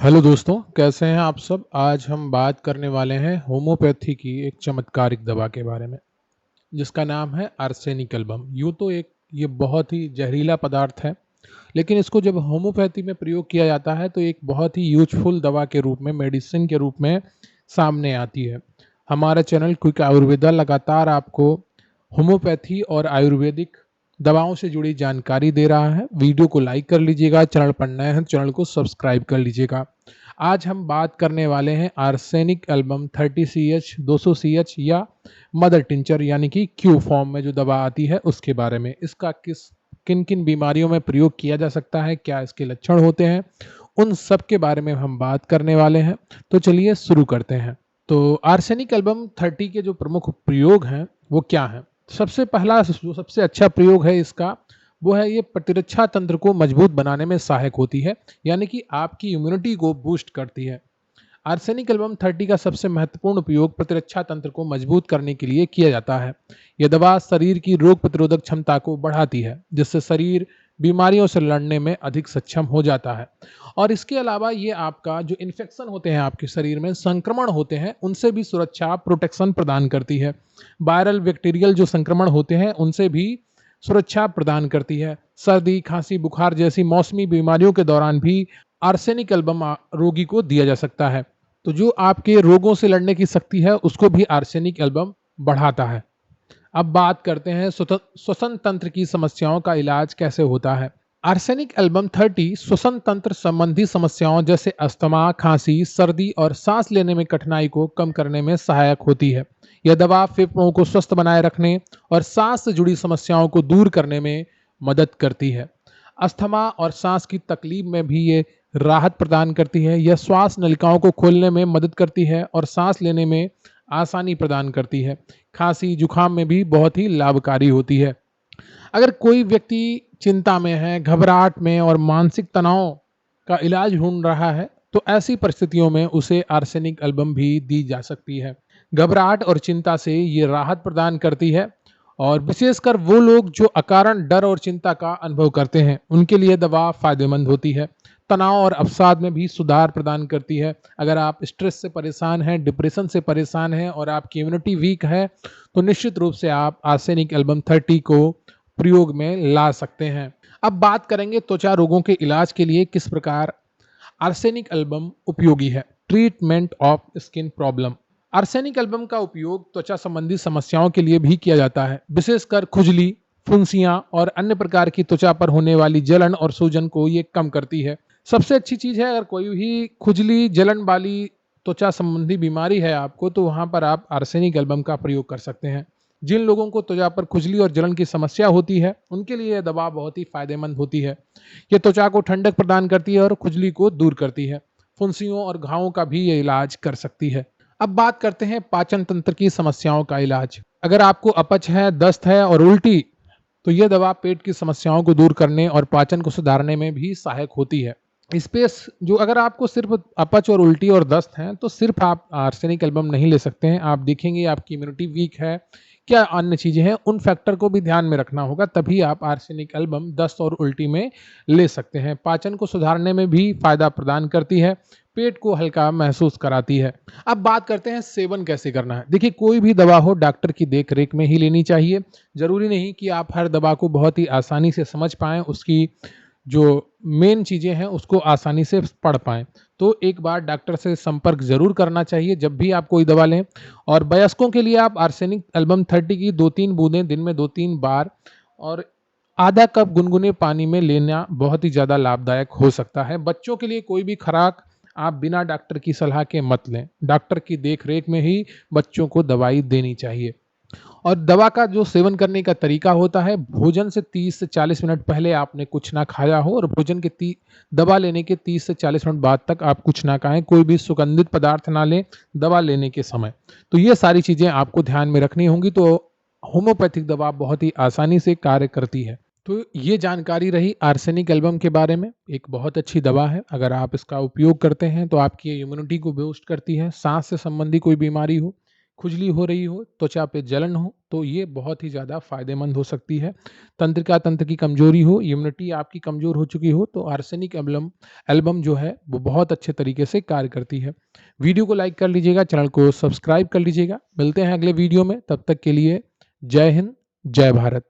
Hello दोस्तों, कैसे हैं आप सब। आज हम बात करने वाले हैं होम्योपैथी की एक चमत्कारिक दवा के बारे में जिसका नाम है आर्सेनिक एल्बम। यूँ तो ये बहुत ही जहरीला पदार्थ है, लेकिन इसको जब होम्योपैथी में प्रयोग किया जाता है तो एक बहुत ही यूजफुल दवा के रूप में, मेडिसिन के रूप में सामने आती है। हमारा चैनल क्विक आयुर्वेदा लगातार आपको होम्योपैथी और आयुर्वेदिक दवाओं से जुड़ी जानकारी दे रहा है। वीडियो को लाइक कर लीजिएगा, चैनल पर नए हैं चैनल को सब्सक्राइब कर लीजिएगा। आज हम बात करने वाले हैं आर्सेनिक एल्बम 30 CH 200 CH या मदर टिंचर यानी कि क्यू फॉर्म में जो दवा आती है उसके बारे में। इसका किन किन बीमारियों में प्रयोग किया जा सकता है, क्या इसके लक्षण होते हैं, उन सब के बारे में हम बात करने वाले हैं। तो चलिए शुरू करते हैं। तो आर्सेनिक एल्बम 30 के जो प्रमुख प्रयोग हैं वो क्या हैं। सबसे पहला जो सबसे अच्छा प्रयोग है इसका, वो है ये प्रतिरक्षा तंत्र को मजबूत बनाने में सहायक होती है, यानी कि आपकी इम्यूनिटी को बूस्ट करती है। आर्सेनिक एल्बम 30 का सबसे महत्वपूर्ण उपयोग प्रतिरक्षा तंत्र को मजबूत करने के लिए किया जाता है। यह दवा शरीर की रोग प्रतिरोधक क्षमता को बढ़ाती है, जिससे शरीर बीमारियों से लड़ने में अधिक सक्षम हो जाता है। और इसके अलावा ये आपका जो इन्फेक्शन होते हैं, आपके शरीर में संक्रमण होते हैं, उनसे भी सुरक्षा प्रोटेक्शन प्रदान करती है। वायरल बैक्टीरियल जो संक्रमण होते हैं उनसे भी सुरक्षा प्रदान करती है। सर्दी, खांसी, बुखार जैसी मौसमी बीमारियों के दौरान भी आर्सेनिक एल्बम रोगी को दिया जा सकता है। तो जो आपके रोगों से लड़ने की शक्ति है उसको भी आर्सेनिक एल्बम बढ़ाता है। अब बात करते हैं श्वसन तंत्र की समस्याओं का इलाज कैसे होता है। आर्सेनिक एल्बम 30 श्वसन तंत्र संबंधी समस्याओं जैसे अस्थमा, खांसी, सर्दी और सांस लेने में कठिनाई को कम करने में सहायक होती है। यह दवा फेफड़ों को स्वस्थ बनाए रखने और सांस से जुड़ी समस्याओं को दूर करने में मदद करती है। अस्थमा और सांस की तकलीफ में भी ये राहत प्रदान करती है। यह श्वास नलिकाओं को खोलने में मदद करती है और सांस लेने में आसानी प्रदान करती है। खांसी, जुकाम में भी बहुत ही लाभकारी होती है। अगर कोई व्यक्ति चिंता में है, घबराहट में और मानसिक तनाव का इलाज ढूंढ रहा है, तो ऐसी परिस्थितियों में उसे आर्सेनिक एल्बम भी दी जा सकती है। घबराहट और चिंता से ये राहत प्रदान करती है, और विशेषकर वो लोग जो अकारण डर और चिंता का अनुभव करते हैं उनके लिए दवा फायदेमंद होती है। तनाव और अवसाद में भी सुधार प्रदान करती है। अगर आप स्ट्रेस से परेशान हैं, डिप्रेशन से परेशान हैं और आपकी इम्यूनिटी वीक है, तो निश्चित रूप से आप आर्सेनिक एल्बम 30 को प्रयोग में ला सकते हैं। अब बात करेंगे त्वचा रोगों के इलाज के लिए किस प्रकार आर्सेनिक एल्बम उपयोगी है। Treatment of skin problem. Arsenic album का उपयोग त्वचा संबंधी समस्याओं के लिए भी किया जाता है, विशेषकर खुजली, फुंसियां और अन्य प्रकार की त्वचा पर होने वाली जलन और सूजन को ये कम करती है। सबसे अच्छी चीज है, अगर कोई भी खुजली, जलन वाली त्वचा संबंधी बीमारी है आपको, तो वहां पर आप आर्सेनिक एल्बम का प्रयोग कर सकते हैं। जिन लोगों को त्वचा पर खुजली और जलन की समस्या होती है उनके लिए यह दवा बहुत ही फायदेमंद होती है। यह त्वचा को ठंडक प्रदान करती है और खुजली को दूर करती है। फुंसियों और घावों का भी ये इलाज कर सकती है। अब बात करते हैं पाचन तंत्र की समस्याओं का इलाज। अगर आपको अपच है, दस्त है और उल्टी, तो यह दवा पेट की समस्याओं को दूर करने और पाचन को सुधारने में भी सहायक होती है। स्पेस जो अगर आपको सिर्फ अपच और उल्टी और दस्त हैं, तो सिर्फ आप आर्सेनिक एल्बम नहीं ले सकते हैं। आप देखेंगे आपकी इम्यूनिटी वीक है, क्या अन्य चीजें हैं, उन फैक्टर को भी ध्यान में रखना होगा, तभी आप आर्सेनिक एल्बम दस्त और उल्टी में ले सकते हैं। पाचन को सुधारने में भी फायदा प्रदान करती है, पेट को हल्का महसूस कराती है। अब बात करते हैं सेवन कैसे करना है। देखिए, कोई भी दवा हो डॉक्टर की देख रेख में ही लेनी चाहिए। जरूरी नहीं कि आप हर दवा को बहुत ही आसानी से समझ पाएं, उसकी जो मेन चीजें हैं उसको आसानी से पढ़ पाएं। तो एक बार डॉक्टर से संपर्क जरूर करना चाहिए जब भी आप कोई दवा लें। और वयस्कों के लिए आप आर्सेनिक एल्बम 30 की 2-3 बूंदें दिन में 2-3 बार और आधा कप गुनगुने पानी में लेना बहुत ही ज़्यादा लाभदायक हो सकता है। बच्चों के लिए कोई भी खुराक आप बिना डॉक्टर की सलाह के मत लें। डॉक्टर की देख रेख में ही बच्चों को दवाई देनी चाहिए। और दवा का जो सेवन करने का तरीका होता है, भोजन से 30 से 40 मिनट पहले आपने कुछ ना खाया हो और भोजन के दवा लेने के 30 से 40 मिनट बाद तक आप कुछ ना खाएं। कोई भी सुगंधित पदार्थ ना लें दवा लेने के समय। तो ये सारी चीज़ें आपको ध्यान में रखनी होंगी। तो होम्योपैथिक दवा बहुत ही आसानी से कार्य करती है। तो ये जानकारी रही आर्सेनिक एल्बम के बारे में। एक बहुत अच्छी दवा है, अगर आप इसका उपयोग करते हैं तो आपकी इम्यूनिटी को बूस्ट करती है। सांस से संबंधी कोई बीमारी हो, खुजली हो रही हो, त्वचा पे जलन हो, तो ये बहुत ही ज़्यादा फ़ायदेमंद हो सकती है। तंत्रिका तंत्र की कमज़ोरी हो, इम्यूनिटी आपकी कमज़ोर हो चुकी हो, तो आर्सेनिक एल्बम एल्बम जो है वो बहुत अच्छे तरीके से कार्य करती है। वीडियो को लाइक कर लीजिएगा, चैनल को सब्सक्राइब कर लीजिएगा। मिलते हैं अगले वीडियो में, तब तक के लिए जय हिंद, जय भारत।